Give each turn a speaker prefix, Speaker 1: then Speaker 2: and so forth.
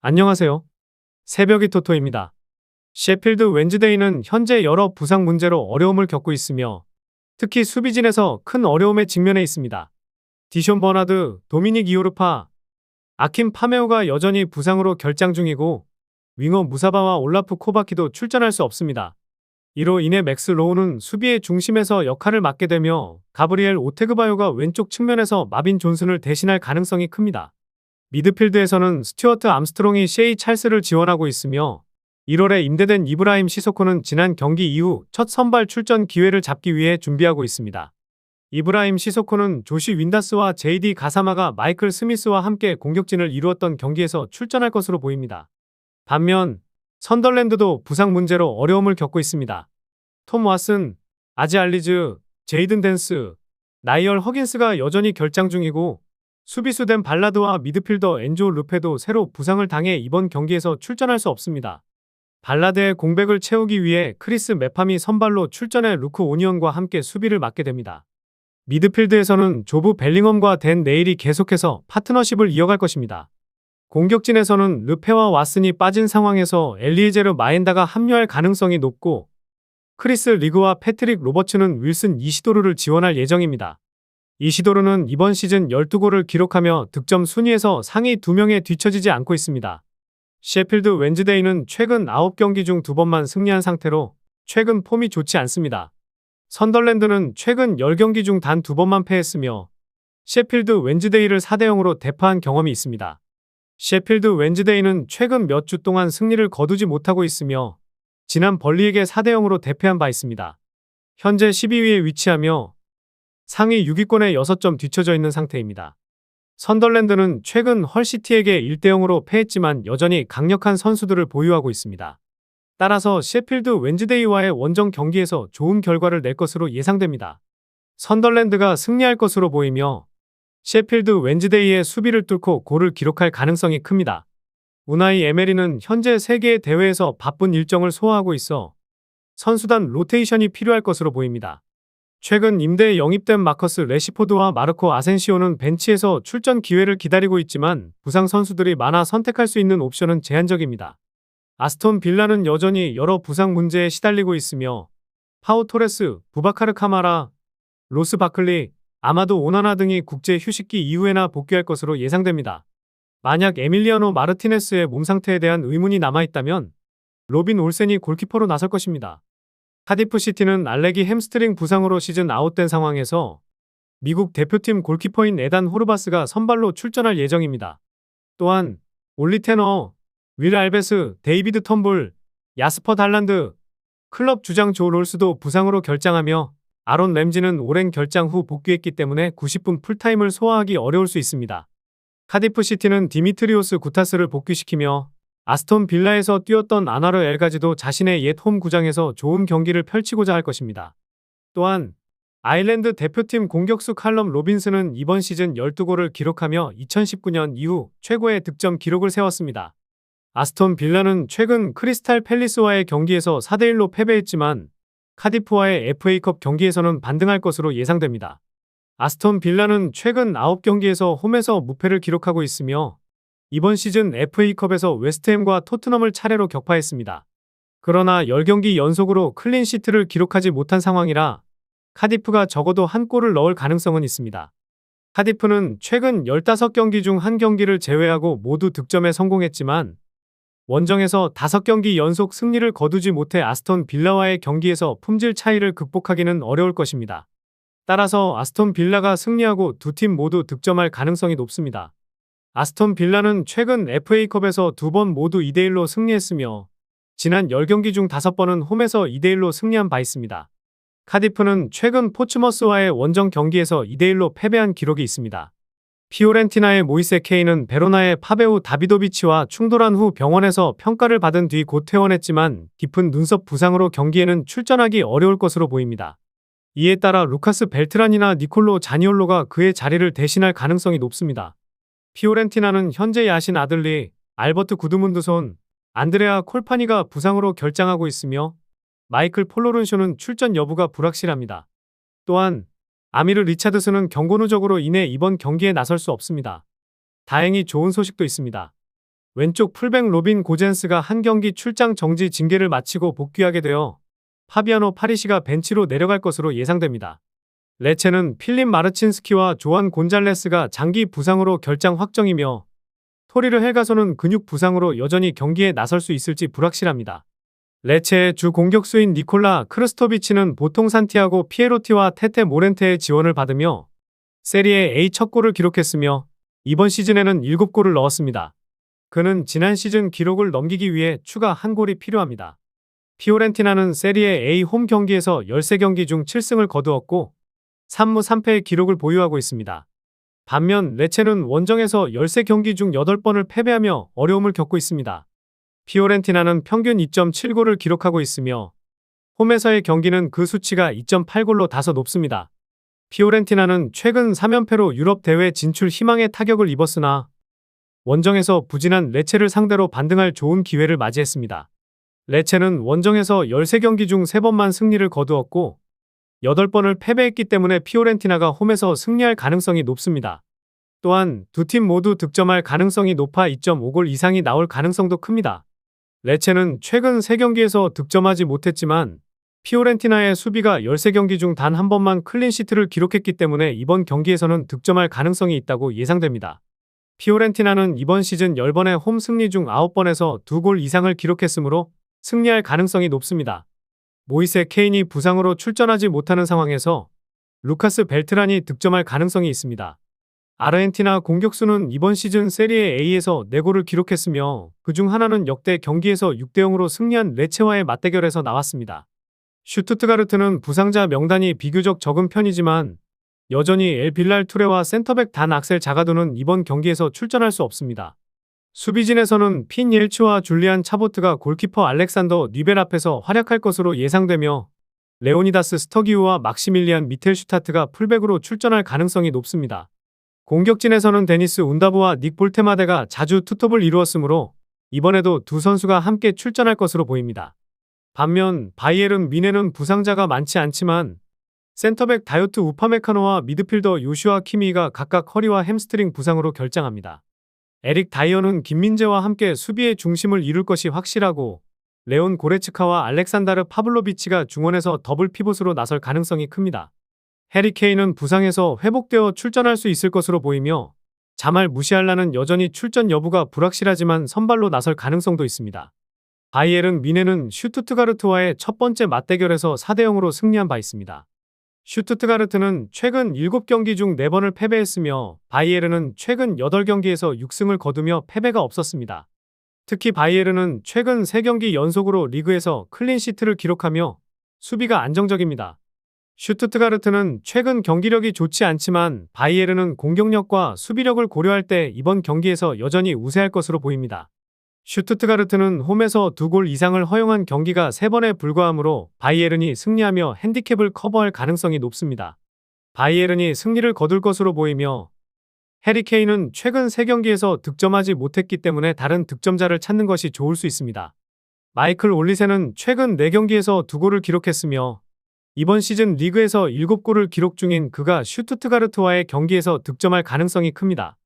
Speaker 1: 안녕하세요. 새벽이 토토입니다. 셰필드 웬즈데이는 현재 여러 부상 문제로 어려움을 겪고 있으며 특히 수비진에서 큰 어려움에 직면해 있습니다. 디션 버나드, 도미닉 이오르파, 아킴 파메오가 여전히 부상으로 결장 중이고 윙어 무사바와 올라프 코바키도 출전할 수 없습니다. 이로 인해 맥스 로우는 수비의 중심에서 역할을 맡게 되며 가브리엘 오테그바요가 왼쪽 측면에서 마빈 존슨을 대신할 가능성이 큽니다. 미드필드에서는 스튜어트 암스트롱이 셰이 찰스를 지원하고 있으며 1월에 임대된 이브라임 시소코는 지난 경기 이후 첫 선발 출전 기회를 잡기 위해 준비하고 있습니다. 이브라임 시소코는 조시 윈다스와 JD 가사마가 마이클 스미스와 함께 공격진을 이루었던 경기에서 출전할 것으로 보입니다. 반면 선덜랜드도 부상 문제로 어려움을 겪고 있습니다. 톰 왓슨, 아지 알리즈, 제이든 댄스, 나이얼 허긴스가 여전히 결장 중이고 수비수 댄 발라드와 미드필더 엔조 루페도 새로 부상을 당해 이번 경기에서 출전할 수 없습니다. 발라드의 공백을 채우기 위해 크리스 메팜이 선발로 출전해 루크 오니언과 함께 수비를 맡게 됩니다. 미드필드에서는 조브 벨링엄과 댄 네일이 계속해서 파트너십을 이어갈 것입니다. 공격진에서는 르페와 왓슨이 빠진 상황에서 엘리에제르 마엔다가 합류할 가능성이 높고 크리스 리그와 패트릭 로버츠는 윌슨 이시도르를 지원할 예정입니다. 이시도르는 이번 시즌 12골을 기록하며 득점 순위에서 상위 2명에 뒤처지지 않고 있습니다. 셰필드 웬즈데이는 최근 9경기 중 2번만 승리한 상태로 최근 폼이 좋지 않습니다. 선덜랜드는 최근 10경기 중 단 2번만 패했으며 셰필드 웬즈데이를 4대0으로 대파한 경험이 있습니다. 셰필드 웬즈데이는 최근 몇 주 동안 승리를 거두지 못하고 있으며 지난 벌리에게 4대0으로 대패한 바 있습니다. 현재 12위에 위치하며 상위 6위권에 6점 뒤처져 있는 상태입니다. 선덜랜드는 최근 헐시티에게 1대0으로 패했지만 여전히 강력한 선수들을 보유하고 있습니다. 따라서 셰필드 웬즈데이와의 원정 경기에서 좋은 결과를 낼 것으로 예상됩니다. 선덜랜드가 승리할 것으로 보이며 셰필드 웬즈데이의 수비를 뚫고 골을 기록할 가능성이 큽니다. 우나이 에메리는 현재 세계의 대회에서 바쁜 일정을 소화하고 있어 선수단 로테이션이 필요할 것으로 보입니다. 최근 임대에 영입된 마커스 레시포드와 마르코 아센시오는 벤치에서 출전 기회를 기다리고 있지만 부상 선수들이 많아 선택할 수 있는 옵션은 제한적입니다. 아스톤 빌라는 여전히 여러 부상 문제에 시달리고 있으며 파우 토레스, 부바카르 카마라, 로스 바클리, 아마도 오나나 등이 국제 휴식기 이후에나 복귀할 것으로 예상됩니다. 만약 에밀리아노 마르티네스의 몸 상태에 대한 의문이 남아있다면 로빈 올센이 골키퍼로 나설 것입니다. 카디프 시티는 알레기 햄스트링 부상으로 시즌 아웃된 상황에서 미국 대표팀 골키퍼인 에단 호르바스가 선발로 출전할 예정입니다. 또한 올리 테너, 윌 알베스, 데이비드 텀블, 야스퍼 달란드, 클럽 주장 조 롤스도 부상으로 결장하며 아론 램지는 오랜 결장 후 복귀했기 때문에 90분 풀타임을 소화하기 어려울 수 있습니다. 카디프 시티는 디미트리오스 구타스를 복귀시키며 아스톤 빌라에서 뛰었던 아나르 엘가지도 자신의 옛 홈 구장에서 좋은 경기를 펼치고자 할 것입니다. 또한 아일랜드 대표팀 공격수 칼럼 로빈스는 이번 시즌 12골을 기록하며 2019년 이후 최고의 득점 기록을 세웠습니다. 아스톤 빌라는 최근 크리스탈 팰리스와의 경기에서 4대1로 패배했지만 카디프와의 FA컵 경기에서는 반등할 것으로 예상됩니다. 아스톤 빌라는 최근 9경기에서 홈에서 무패를 기록하고 있으며 이번 시즌 FA컵에서 웨스트햄과 토트넘을 차례로 격파했습니다. 그러나 10경기 연속으로 클린시트를 기록하지 못한 상황이라 카디프가 적어도 한 골을 넣을 가능성은 있습니다. 카디프는 최근 15경기 중 1경기를 제외하고 모두 득점에 성공했지만 원정에서 5경기 연속 승리를 거두지 못해 아스톤 빌라와의 경기에서 품질 차이를 극복하기는 어려울 것입니다. 따라서 아스톤 빌라가 승리하고 두 팀 모두 득점할 가능성이 높습니다. 아스톤 빌라는 최근 FA컵에서 2번 모두 2대1로 승리했으며 지난 10경기 중 5번은 홈에서 2대1로 승리한 바 있습니다. 카디프는 최근 포츠머스와의 원정 경기에서 2대1로 패배한 기록이 있습니다. 피오렌티나의 모이세 케인은 베로나의 파베우 다비도비치와 충돌한 후 병원에서 평가를 받은 뒤 곧 퇴원했지만 깊은 눈썹 부상으로 경기에는 출전하기 어려울 것으로 보입니다. 이에 따라 루카스 벨트란이나 니콜로 자니올로가 그의 자리를 대신할 가능성이 높습니다. 피오렌티나는 현재 야신 아들리, 알버트 구드문드손, 안드레아 콜파니가 부상으로 결장하고 있으며 마이클 폴로른쇼는 출전 여부가 불확실합니다. 또한 아미르 리차드슨은 경고 누적으로 인해 이번 경기에 나설 수 없습니다. 다행히 좋은 소식도 있습니다. 왼쪽 풀백 로빈 고젠스가 한 경기 출장 정지 징계를 마치고 복귀하게 되어 파비아노 파리시가 벤치로 내려갈 것으로 예상됩니다. 레체는 필립 마르친스키와 조안 곤잘레스가 장기 부상으로 결장 확정이며 토리르 헬가소는 근육 부상으로 여전히 경기에 나설 수 있을지 불확실합니다. 레체의 주 공격수인 니콜라 크르스토비치는 보통 산티아고 피에로티와 테테 모렌테의 지원을 받으며 세리에 A 첫 골을 기록했으며 이번 시즌에는 7골을 넣었습니다. 그는 지난 시즌 기록을 넘기기 위해 추가 한 골이 필요합니다. 피오렌티나는 세리에 A 홈 경기에서 13경기 중 7승을 거두었고 3무 3패의 기록을 보유하고 있습니다. 반면 레체는 원정에서 13경기 중 8번을 패배하며 어려움을 겪고 있습니다. 피오렌티나는 평균 2.7골을 기록하고 있으며 홈에서의 경기는 그 수치가 2.8골로 다소 높습니다. 피오렌티나는 최근 3연패로 유럽 대회 진출 희망에 타격을 입었으나 원정에서 부진한 레체를 상대로 반등할 좋은 기회를 맞이했습니다. 레체는 원정에서 13경기 중 3번만 승리를 거두었고 8번을 패배했기 때문에 피오렌티나가 홈에서 승리할 가능성이 높습니다. 또한 두 팀 모두 득점할 가능성이 높아 2.5골 이상이 나올 가능성도 큽니다. 레체는 최근 3경기에서 득점하지 못했지만 피오렌티나의 수비가 13경기 중 단 한 번만 클린시트를 기록했기 때문에 이번 경기에서는 득점할 가능성이 있다고 예상됩니다. 피오렌티나는 이번 시즌 10번의 홈 승리 중 9번에서 2골 이상을 기록했으므로 승리할 가능성이 높습니다. 모이세 케인이 부상으로 출전하지 못하는 상황에서 루카스 벨트란이 득점할 가능성이 있습니다. 아르헨티나 공격수는 이번 시즌 세리에 A에서 4골을 기록했으며 그중 하나는 역대 경기에서 6대0으로 승리한 레체와의 맞대결에서 나왔습니다. 슈투트가르트는 부상자 명단이 비교적 적은 편이지만 여전히 엘 빌랄 투레와 센터백 단 악셀 자가도는 이번 경기에서 출전할 수 없습니다. 수비진에서는 핀 옐츠와 줄리안 차보트가 골키퍼 알렉산더 니벨 앞에서 활약할 것으로 예상되며 레오니다스 스터기우와 막시밀리안 미텔슈타트가 풀백으로 출전할 가능성이 높습니다. 공격진에서는 데니스 운다브와 닉 볼테마데가 자주 투톱을 이루었으므로 이번에도 두 선수가 함께 출전할 것으로 보입니다. 반면 바이에른 미네는 부상자가 많지 않지만 센터백 다요트 우파메카노와 미드필더 요슈아 키미가 각각 허리와 햄스트링 부상으로 결장합니다. 에릭 다이어는 김민재와 함께 수비의 중심을 이룰 것이 확실하고 레온 고레츠카와 알렉산다르 파블로비치가 중원에서 더블 피봇으로 나설 가능성이 큽니다. 해리 케인은 부상에서 회복되어 출전할 수 있을 것으로 보이며 자말 무시알라는 여전히 출전 여부가 불확실하지만 선발로 나설 가능성도 있습니다. 바이에른 미네는 슈투트가르트와의 첫 번째 맞대결에서 4대0으로 승리한 바 있습니다. 슈투트가르트는 최근 7경기 중 4번을 패배했으며 바이에른은 최근 8경기에서 6승을 거두며 패배가 없었습니다. 특히 바이에른은 최근 3경기 연속으로 리그에서 클린시트를 기록하며 수비가 안정적입니다. 슈투트가르트는 최근 경기력이 좋지 않지만 바이에른은 공격력과 수비력을 고려할 때 이번 경기에서 여전히 우세할 것으로 보입니다. 슈투트가르트는 홈에서 2골 이상을 허용한 경기가 3번에 불과하므로 바이에른이 승리하며 핸디캡을 커버할 가능성이 높습니다. 바이에른이 승리를 거둘 것으로 보이며 해리 케인은 최근 3경기에서 득점하지 못했기 때문에 다른 득점자를 찾는 것이 좋을 수 있습니다. 마이클 올리세는 최근 4경기에서 2골을 기록했으며 이번 시즌 리그에서 7골을 기록 중인 그가 슈투트가르트와의 경기에서 득점할 가능성이 큽니다.